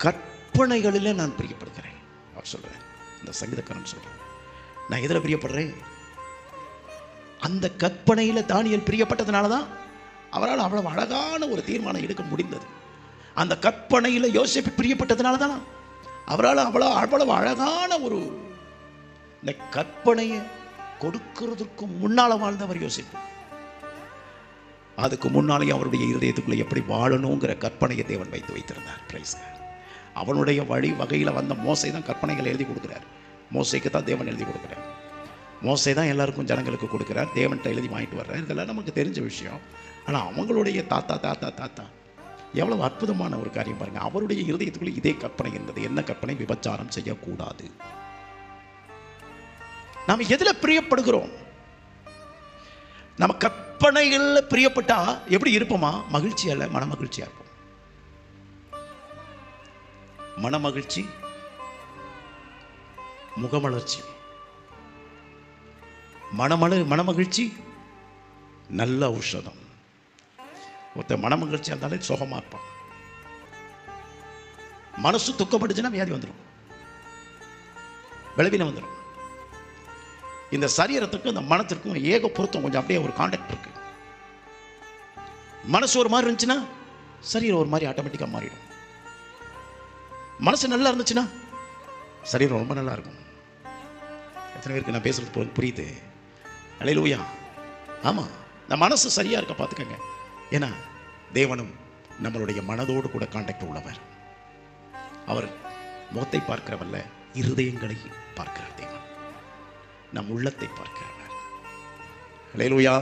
கற்பனைகளில் நான் பிரியப்படுகிறேன். அவர் சொல்றேன், இந்த சங்கீதக்காரன் சொல்றேன், நான் எதில் பிரியப்படுறேன்? அந்த கற்பனையில் தானியேல் பிரியப்பட்டதுனால தான் அவரால் அவ்வளவு அழகான ஒரு தீர்மானம் எடுக்க முடிந்தது. அந்த கற்பனையில் யோசேப்பு பிரியப்பட்டதுனால தான் அவரால் அவ்வளவு அழகான ஒரு இந்த கற்பனையை கொடுக்கிறதுக்கு முன்னால் வாழ்ந்தவர் யோசேப்பு. அதுக்கு முன்னாலேயே அவருடைய இருதயத்துக்குள்ளே எப்படி வாழணுங்கிற கற்பனையை தேவன் வைத்திருந்தார். Praise God. அவனுடைய வழி வகையில் வந்த மோசே தான் கற்பனைகளை எழுதி கொடுக்குறார். மோசைக்கு தான் தேவன் எழுதி கொடுக்குறார். மோசே தான் எல்லாருக்கும் ஜனங்களுக்கு கொடுக்குறார். தேவன்கிட்ட எழுதி வாங்கிட்டு வர்றார். இதெல்லாம் நமக்கு தெரிஞ்ச விஷயம். ஆனால் அவங்களுடைய தாத்தா தாத்தா தாத்தா எவ்வளவு அற்புதமான ஒரு காரியம் பாருங்கள். அவருடைய இருதயத்துக்குள்ளே இதே கற்பனை இருந்தது. என்ன கற்பனை? விபச்சாரம் செய்யக்கூடாது. நாம் எதில் பிரியப்படுகிறோம்? நம்ம கற்பனைகள் பிரியப்பட்டா எப்படி இருப்போமா? மகிழ்ச்சி அல்ல, மன மகிழ்ச்சியா இருப்போம். மன மகிழ்ச்சி, முகமலர்ச்சி. மனமகிழ்ச்சி நல்ல ஔஷதம். ஒருத்தர் மனமகிழ்ச்சியா இருந்தாலே சுகமா இருப்பான். மனசு துக்கப்பட்டுச்சுன்னா வியாதி வந்துடும், பலவீனம் வந்துடும். இந்த சரீரத்துக்கும் இந்த மனத்திற்கும் ஏக பொருத்தம், கொஞ்சம் அப்படியே ஒரு கான்டாக்ட் இருக்கு. மனசு ஒரு மாதிரி இருந்துச்சுன்னா சரீரம் ஒரு மாதிரி ஆட்டோமேட்டிக்காக மாறிடும். மனசு நல்லா இருந்துச்சுன்னா சரீரம் ரொம்ப நல்லா இருக்கும். எத்தனை பேருக்கு நான் பேசுறது புரியுது? அல்லேலூயா. ஆமாம், இந்த மனசு சரியா இருக்க பார்த்துக்கங்க. ஏன்னா தேவனும் நம்மளுடைய மனதோடு கூட கான்டாக்ட் உள்ளவர். அவர் முகத்தை பார்க்கிறவல்ல, இருதயங்களை பார்க்கிறார். தேவன் நம் உள்ளத்தை பார்க்கிறவர். அல்லேலூயா.